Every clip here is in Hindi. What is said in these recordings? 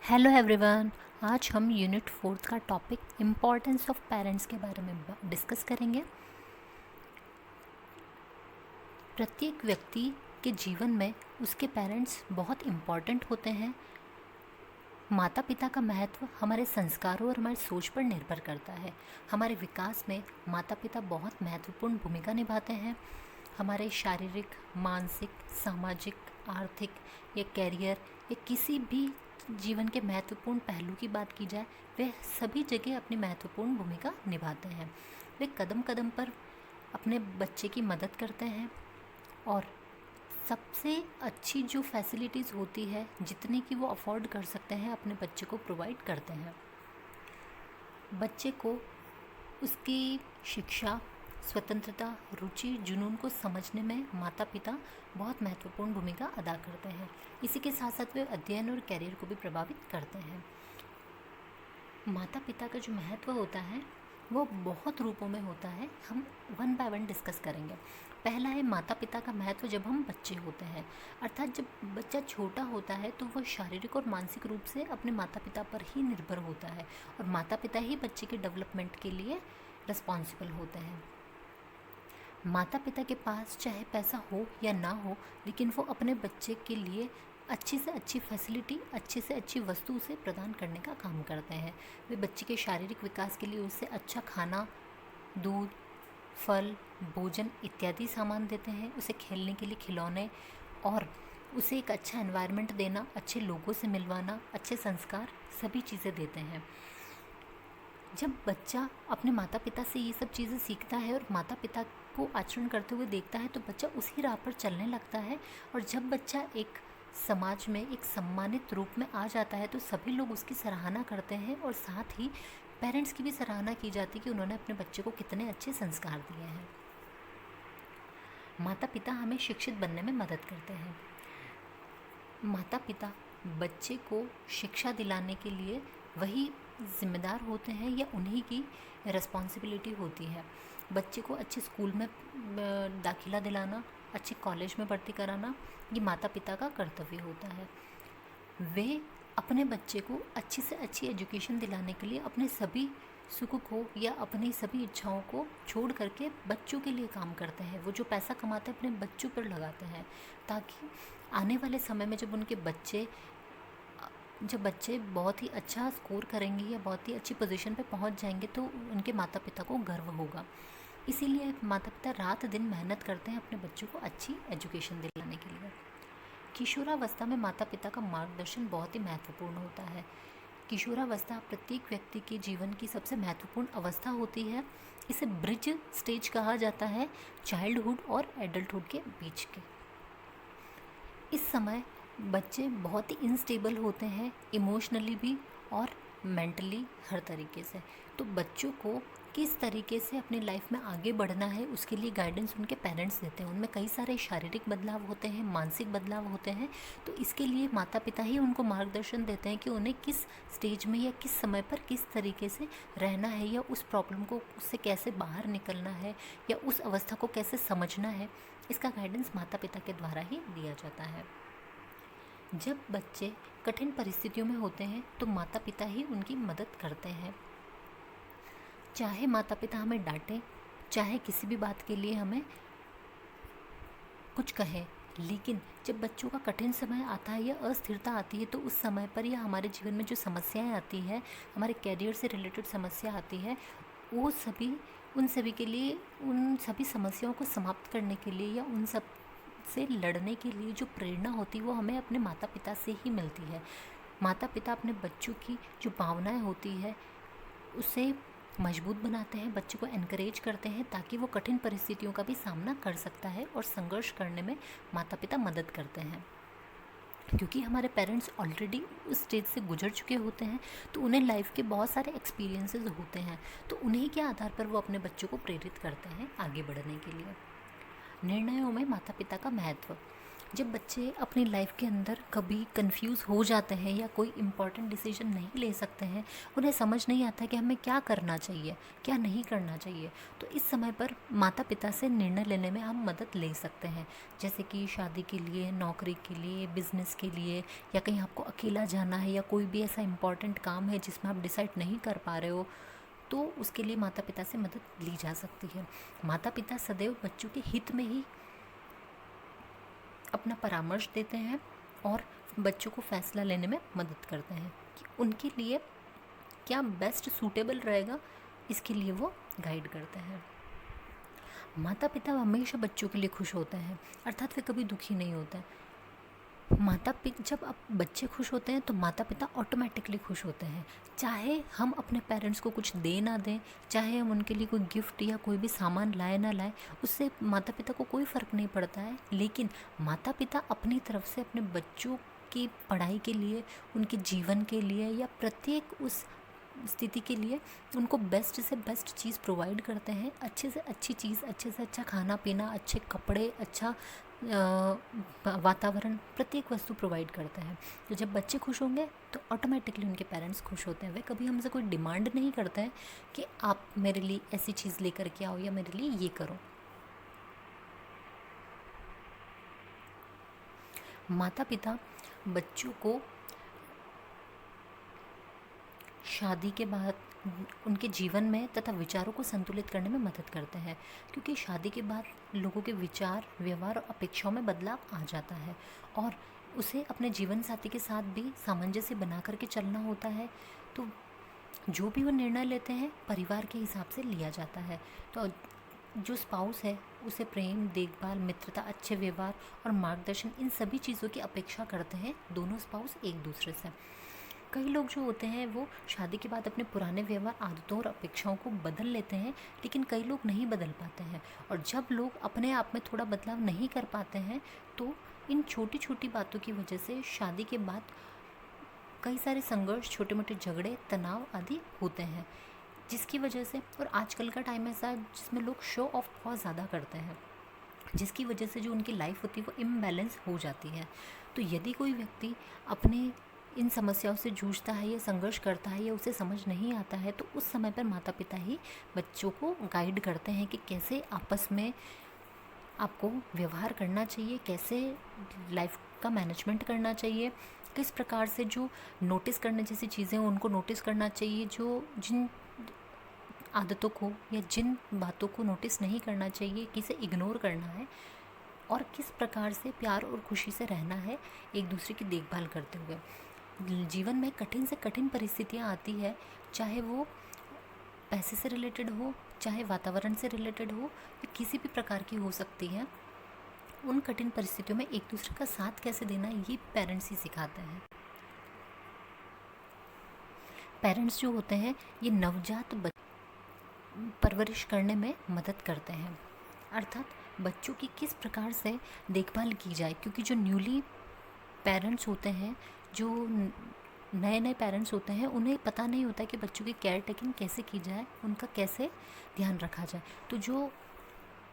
Hello everyone. आज हम यूनिट 4 का टॉपिक इम्पोर्टेंस ऑफ पेरेंट्स के बारे में डिस्कस करेंगे। प्रत्येक व्यक्ति के जीवन में उसके पेरेंट्स बहुत इम्पॉर्टेंट होते हैं। माता पिता का महत्व हमारे संस्कारों और हमारी सोच पर निर्भर करता है। हमारे विकास में माता पिता बहुत महत्वपूर्ण भूमिका निभाते हैं। हमारे शारीरिक, मानसिक, सामाजिक, आर्थिक या कैरियर या किसी भी जीवन के महत्वपूर्ण पहलू की बात की जाए, वे सभी जगह अपनी महत्वपूर्ण भूमिका निभाते हैं। वे कदम कदम पर अपने बच्चे की मदद करते हैं और सबसे अच्छी जो फैसिलिटीज़ होती है, जितने की वो अफोर्ड कर सकते हैं, अपने बच्चे को प्रोवाइड करते हैं। बच्चे को उसकी शिक्षा, स्वतंत्रता, रुचि, जुनून को समझने में माता पिता बहुत महत्वपूर्ण भूमिका अदा करते हैं। इसी के साथ साथ वे अध्ययन और कैरियर को भी प्रभावित करते हैं। माता पिता का जो महत्व होता है वो बहुत रूपों में होता है। हम वन बाय वन डिस्कस करेंगे। पहला है माता पिता का महत्व जब हम बच्चे होते हैं, अर्थात जब बच्चा छोटा होता है तो वह शारीरिक और मानसिक रूप से अपने माता पिता पर ही निर्भर होता है और माता पिता ही बच्चे के डेवलपमेंट के लिए रिस्पॉन्सिबल होते हैं। माता पिता के पास चाहे पैसा हो या ना हो, लेकिन वो अपने बच्चे के लिए अच्छी से अच्छी फैसिलिटी, अच्छी से अच्छी वस्तु उसे प्रदान करने का काम करते हैं। वे बच्चे के शारीरिक विकास के लिए उसे अच्छा खाना, दूध, फल, भोजन इत्यादि सामान देते हैं। उसे खेलने के लिए खिलौने और उसे एक अच्छा एनवायरनमेंट देना, अच्छे लोगों से मिलवाना, अच्छे संस्कार, सभी चीज़ें देते हैं। जब बच्चा अपने माता पिता से ये सब चीज़ें सीखता है और माता पिता को आचरण करते हुए देखता है तो बच्चा उसी राह पर चलने लगता है। और जब बच्चा एक समाज में एक सम्मानित रूप में आ जाता है तो सभी लोग उसकी सराहना करते हैं और साथ ही पेरेंट्स की भी सराहना की जाती है कि उन्होंने अपने बच्चे को कितने अच्छे संस्कार दिए हैं। माता पिता हमें शिक्षित बनने में मदद करते हैं। माता पिता बच्चे को शिक्षा दिलाने के लिए वही जिम्मेदार होते हैं या उन्हीं की रिस्पॉन्सिबिलिटी होती है। बच्चे को अच्छे स्कूल में दाखिला दिलाना, अच्छे कॉलेज में भर्ती कराना, ये माता पिता का कर्तव्य होता है। वे अपने बच्चे को अच्छी से अच्छी एजुकेशन दिलाने के लिए अपने सभी सुख को या अपनी सभी इच्छाओं को छोड़ करके बच्चों के लिए काम करते हैं। वो जो पैसा कमाते हैं अपने बच्चों पर लगाते हैं, ताकि आने वाले समय में जब बच्चे बहुत ही अच्छा स्कोर करेंगे या बहुत ही अच्छी पोजीशन पे पहुंच जाएंगे तो उनके माता पिता को गर्व होगा। इसीलिए माता पिता रात दिन मेहनत करते हैं अपने बच्चों को अच्छी एजुकेशन दिलाने के लिए। किशोरावस्था में माता पिता का मार्गदर्शन बहुत ही महत्वपूर्ण होता है। किशोरावस्था प्रत्येक व्यक्ति के जीवन की सबसे महत्वपूर्ण अवस्था होती है। इसे ब्रिज स्टेज कहा जाता है, चाइल्डहुड और एडल्टहुड के बीच के। इस समय बच्चे बहुत ही इनस्टेबल होते हैं, इमोशनली भी और मेंटली, हर तरीके से। तो बच्चों को किस तरीके से अपनी लाइफ में आगे बढ़ना है उसके लिए गाइडेंस उनके पेरेंट्स देते हैं। उनमें कई सारे शारीरिक बदलाव होते हैं, मानसिक बदलाव होते हैं, तो इसके लिए माता पिता ही उनको मार्गदर्शन देते हैं कि उन्हें किस स्टेज में या किस समय पर किस तरीके से रहना है या उस प्रॉब्लम को उससे कैसे बाहर निकलना है या उस अवस्था को कैसे समझना है। इसका गाइडेंस माता पिता के द्वारा ही दिया जाता है। जब बच्चे कठिन परिस्थितियों में होते हैं तो माता पिता ही उनकी मदद करते हैं। चाहे माता पिता हमें डांटें, चाहे किसी भी बात के लिए हमें कुछ कहें, लेकिन जब बच्चों का कठिन समय आता है या अस्थिरता आती है तो उस समय पर या हमारे जीवन में जो समस्याएं आती है, हमारे कैरियर से रिलेटेड समस्या आती है, वो उन सभी के लिए, उन सभी समस्याओं को समाप्त करने के लिए या उन सब से लड़ने के लिए जो प्रेरणा होती है वो हमें अपने माता पिता से ही मिलती है। माता पिता अपने बच्चों की जो भावनाएं होती है उसे मजबूत बनाते हैं, बच्चों को एनकरेज करते हैं ताकि वो कठिन परिस्थितियों का भी सामना कर सकता है और संघर्ष करने में माता पिता मदद करते हैं। क्योंकि हमारे पेरेंट्स ऑलरेडी उस स्टेज से गुजर चुके होते हैं तो उन्हें लाइफ के बहुत सारे एक्सपीरियंसेस होते हैं, तो उन्हीं के आधार पर वो अपने बच्चों को प्रेरित करते हैं आगे बढ़ने के लिए। निर्णयों में माता पिता का महत्व। जब बच्चे अपनी लाइफ के अंदर कभी कंफ्यूज हो जाते हैं या कोई इम्पॉर्टेंट डिसीजन नहीं ले सकते हैं, उन्हें समझ नहीं आता कि हमें क्या करना चाहिए, क्या नहीं करना चाहिए, तो इस समय पर माता पिता से निर्णय लेने में हम मदद ले सकते हैं। जैसे कि शादी के लिए, नौकरी के लिए, बिजनेस के लिए, या कहीं आपको अकेला जाना है, या कोई भी ऐसा इम्पॉर्टेंट काम है जिसमें आप डिसाइड नहीं कर पा रहे हो, तो उसके लिए माता पिता से मदद ली जा सकती है। माता पिता सदैव बच्चों के हित में ही अपना परामर्श देते हैं और बच्चों को फैसला लेने में मदद करते हैं कि उनके लिए क्या बेस्ट सूटेबल रहेगा, इसके लिए वो गाइड करते हैं। माता पिता हमेशा बच्चों के लिए खुश होते हैं, अर्थात वे कभी दुखी नहीं होते हैं। जब अब बच्चे खुश होते हैं तो माता पिता ऑटोमेटिकली खुश होते हैं। चाहे हम अपने पेरेंट्स को कुछ दे ना दें, चाहे हम उनके लिए कोई गिफ्ट या कोई भी सामान लाए ना लाए, उससे माता पिता को कोई फ़र्क नहीं पड़ता है। लेकिन माता पिता अपनी तरफ से अपने बच्चों की पढ़ाई के लिए, उनके जीवन के लिए, या प्रत्येक उस स्थिति के लिए उनको बेस्ट से बेस्ट चीज़ प्रोवाइड करते हैं। अच्छे से अच्छी चीज़, अच्छे से अच्छा खाना पीना, अच्छे कपड़े, अच्छा वातावरण, प्रत्येक वस्तु प्रोवाइड करते हैं। तो जब बच्चे खुश होंगे तो ऑटोमेटिकली उनके पेरेंट्स खुश होते हैं। वे कभी हमसे कोई डिमांड नहीं करते हैं कि आप मेरे लिए ऐसी चीज़ लेकर के आओ या मेरे लिए ये करो। माता पिता बच्चों को शादी के बाद उनके जीवन में तथा विचारों को संतुलित करने में मदद करते हैं, क्योंकि शादी के बाद लोगों के विचार, व्यवहार और अपेक्षाओं में बदलाव आ जाता है और उसे अपने जीवन साथी के साथ भी सामंजस्य बना करके चलना होता है। तो जो भी वो निर्णय लेते हैं परिवार के हिसाब से लिया जाता है। तो जो स्पाउस है उसे प्रेम, देखभाल, मित्रता, अच्छे व्यवहार और मार्गदर्शन, इन सभी चीज़ों की अपेक्षा करते हैं दोनों स्पाउस एक दूसरे से। कई लोग जो होते हैं वो शादी के बाद अपने पुराने व्यवहार, आदतों और अपेक्षाओं को बदल लेते हैं, लेकिन कई लोग नहीं बदल पाते हैं। और जब लोग अपने आप में थोड़ा बदलाव नहीं कर पाते हैं तो इन छोटी छोटी बातों की वजह से शादी के बाद कई सारे संघर्ष, छोटे मोटे झगड़े, तनाव आदि होते हैं, जिसकी वजह से, और आजकल का टाइम ऐसा है जिसमें लोग शो ऑफ बहुत ज़्यादा करते हैं, जिसकी वजह से जो उनकी लाइफ होती है वो इम्बैलेंस हो जाती है। तो यदि कोई व्यक्ति अपने इन समस्याओं से जूझता है या संघर्ष करता है या उसे समझ नहीं आता है, तो उस समय पर माता पिता ही बच्चों को गाइड करते हैं कि कैसे आपस में आपको व्यवहार करना चाहिए, कैसे लाइफ का मैनेजमेंट करना चाहिए, किस प्रकार से जो नोटिस करने जैसी चीज़ें हैं उनको नोटिस करना चाहिए, जो जिन आदतों को या जिन बातों को नोटिस नहीं करना चाहिए, किसे इग्नोर करना है, और किस प्रकार से प्यार और खुशी से रहना है एक दूसरे की देखभाल करते हुए। जीवन में कठिन से कठिन परिस्थितियाँ आती है, चाहे वो पैसे से रिलेटेड हो, चाहे वातावरण से रिलेटेड हो, या किसी भी प्रकार की हो सकती है। उन कठिन परिस्थितियों में एक दूसरे का साथ कैसे देना, ये पेरेंट्स ही सिखाते हैं। पेरेंट्स जो होते हैं ये नवजात परवरिश करने में मदद करते हैं, अर्थात बच्चों की किस प्रकार से देखभाल की जाए, क्योंकि जो न्यूली पेरेंट्स होते हैं, जो नए नए पेरेंट्स होते हैं, उन्हें पता नहीं होता कि बच्चों की केयर टेकिंग कैसे की जाए, उनका कैसे ध्यान रखा जाए। तो जो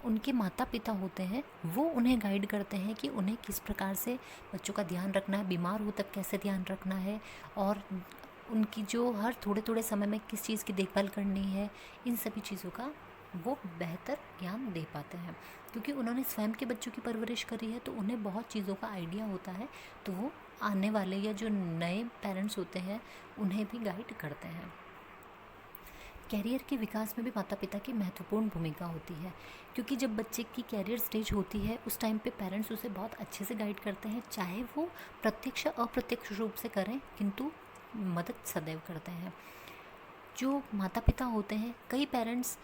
उनके माता पिता होते हैं वो उन्हें गाइड करते हैं कि उन्हें किस प्रकार से बच्चों का ध्यान रखना है, बीमार हो तब कैसे ध्यान रखना है, और उनकी जो हर थोड़े थोड़े समय में किस चीज़ की देखभाल करनी है, इन सभी चीज़ों का वो बेहतर ज्ञान दे पाते हैं, क्योंकि उन्होंने स्वयं के बच्चों की परवरिश करी है। तो उन्हें बहुत चीज़ों का आइडिया होता है, तो वो आने वाले या जो नए पेरेंट्स होते हैं उन्हें भी गाइड करते हैं। कैरियर के विकास में भी माता पिता की महत्वपूर्ण भूमिका होती है, क्योंकि जब बच्चे की कैरियर स्टेज होती है उस टाइम पे पेरेंट्स उसे बहुत अच्छे से गाइड करते हैं, चाहे वो प्रत्यक्ष अप्रत्यक्ष रूप से करें, किंतु मदद सदैव करते हैं। जो माता पिता होते हैं, कई पेरेंट्स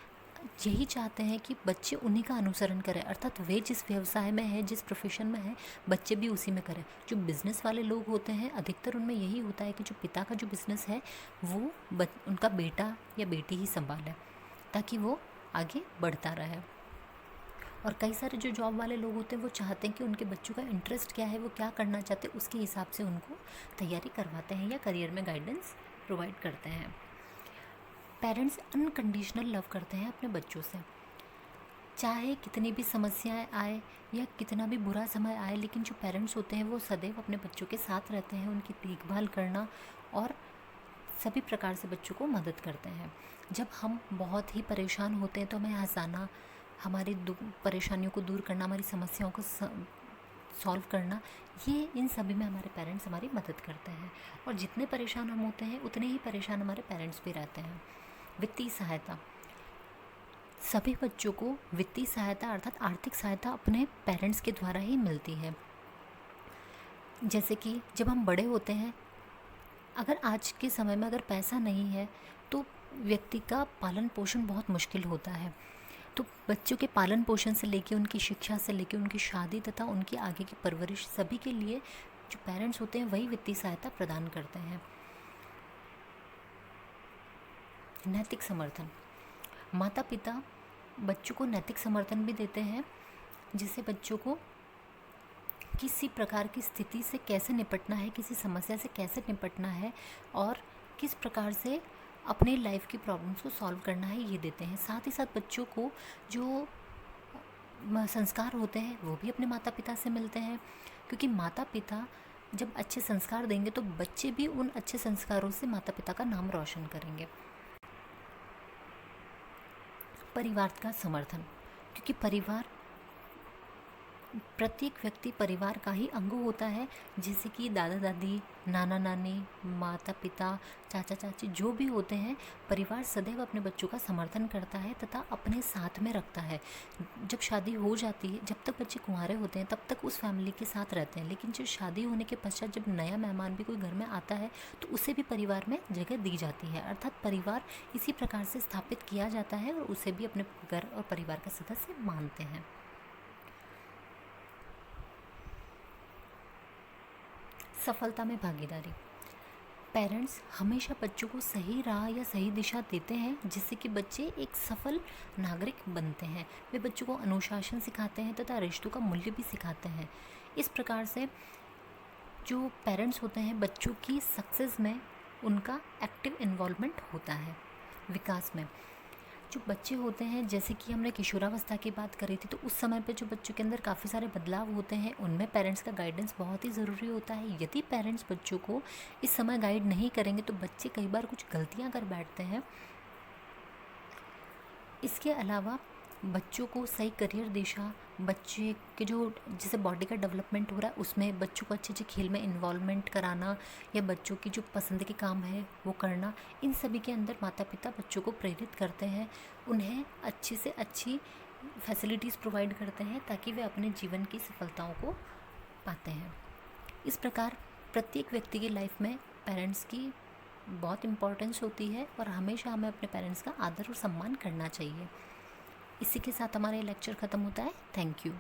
यही चाहते हैं कि बच्चे उन्हीं का अनुसरण करें, अर्थात वे जिस व्यवसाय में है, जिस प्रोफेशन में है, बच्चे भी उसी में करें। जो बिज़नेस वाले लोग होते हैं अधिकतर उनमें यही होता है कि जो पिता का जो बिज़नेस है वो उनका बेटा या बेटी ही संभाले, ताकि वो आगे बढ़ता रहे। और कई सारे जो जॉब वाले लोग होते हैं वो चाहते हैं कि उनके बच्चों का इंटरेस्ट क्या है, वो क्या करना चाहते हैं, उसके हिसाब से उनको तैयारी करवाते हैं या करियर में गाइडेंस प्रोवाइड करते हैं। पेरेंट्स अनकंडीशनल लव करते हैं अपने बच्चों से। चाहे कितनी भी समस्याएं आए या कितना भी बुरा समय आए, लेकिन जो पेरेंट्स होते हैं वो सदैव अपने बच्चों के साथ रहते हैं, उनकी देखभाल करना और सभी प्रकार से बच्चों को मदद करते हैं। जब हम बहुत ही परेशान होते हैं तो हमें हंसाना, हमारी परेशानियों को दूर करना, हमारी समस्याओं को सॉल्व करना, ये इन सभी में हमारे पेरेंट्स हमारी मदद करते हैं। और जितने परेशान हम होते हैं उतने ही परेशान हमारे पेरेंट्स भी रहते हैं। वित्तीय सहायता, सभी बच्चों को वित्तीय सहायता अर्थात आर्थिक सहायता अपने पेरेंट्स के द्वारा ही मिलती है। जैसे कि जब हम बड़े होते हैं, अगर आज के समय में अगर पैसा नहीं है तो व्यक्ति का पालन पोषण बहुत मुश्किल होता है। तो बच्चों के पालन पोषण से लेके उनकी शिक्षा से लेके उनकी शादी तथा उनकी आगे की परवरिश, सभी के लिए जो पेरेंट्स होते हैं वही वित्तीय सहायता प्रदान करते हैं। नैतिक समर्थन, माता पिता बच्चों को नैतिक समर्थन भी देते हैं, जिससे बच्चों को किसी प्रकार की स्थिति से कैसे निपटना है, किसी समस्या से कैसे निपटना है और किस प्रकार से अपने लाइफ की प्रॉब्लम्स को सॉल्व करना है, ये देते हैं। साथ ही साथ बच्चों को जो संस्कार होते हैं वो भी अपने माता पिता से मिलते हैं, क्योंकि माता पिता जब अच्छे संस्कार देंगे तो बच्चे भी उन अच्छे संस्कारों से माता पिता का नाम रोशन करेंगे। परिवार का समर्थन, क्योंकि प्रत्येक व्यक्ति परिवार का ही अंग होता है, जैसे कि दादा दादी, नाना नानी, माता पिता, चाचा चाची जो भी होते हैं, परिवार सदैव अपने बच्चों का समर्थन करता है तथा अपने साथ में रखता है। जब शादी हो जाती है, जब तक बच्चे कुंवारे होते हैं तब तक उस फैमिली के साथ रहते हैं, लेकिन जब शादी होने के पश्चात जब नया मेहमान भी कोई घर में आता है तो उसे भी परिवार में जगह दी जाती है, अर्थात परिवार इसी प्रकार से स्थापित किया जाता है और उसे भी अपने घर और परिवार का सदस्य मानते हैं। सफलता में भागीदारी, पेरेंट्स हमेशा बच्चों को सही राह या सही दिशा देते हैं, जिससे कि बच्चे एक सफल नागरिक बनते हैं। वे बच्चों को अनुशासन सिखाते हैं तथा रिश्तों का मूल्य भी सिखाते हैं। इस प्रकार से जो पेरेंट्स होते हैं, बच्चों की सक्सेस में उनका एक्टिव इन्वॉल्वमेंट होता है। विकास में जो बच्चे होते हैं, जैसे कि हमने किशोरावस्था की बात करी थी, तो उस समय पे जो बच्चों के अंदर काफ़ी सारे बदलाव होते हैं, उनमें पेरेंट्स का गाइडेंस बहुत ही ज़रूरी होता है। यदि पेरेंट्स बच्चों को इस समय गाइड नहीं करेंगे तो बच्चे कई बार कुछ गलतियां कर बैठते हैं। इसके अलावा बच्चों को सही करियर दिशा, बच्चे के जो जैसे बॉडी का डेवलपमेंट हो रहा है उसमें बच्चों को अच्छे अच्छे खेल में इन्वॉल्वमेंट कराना या बच्चों की जो पसंद के काम है वो करना, इन सभी के अंदर माता पिता बच्चों को प्रेरित करते हैं, उन्हें अच्छी से अच्छी फैसिलिटीज़ प्रोवाइड करते हैं ताकि वे अपने जीवन की सफलताओं को पाते हैं। इस प्रकार प्रत्येक व्यक्ति की लाइफ में पेरेंट्स की बहुत इम्पोर्टेंस होती है और हमेशा हमें अपने पेरेंट्स का आदर और सम्मान करना चाहिए। इसी के साथ हमारा लेक्चर ख़त्म होता है। Thank you.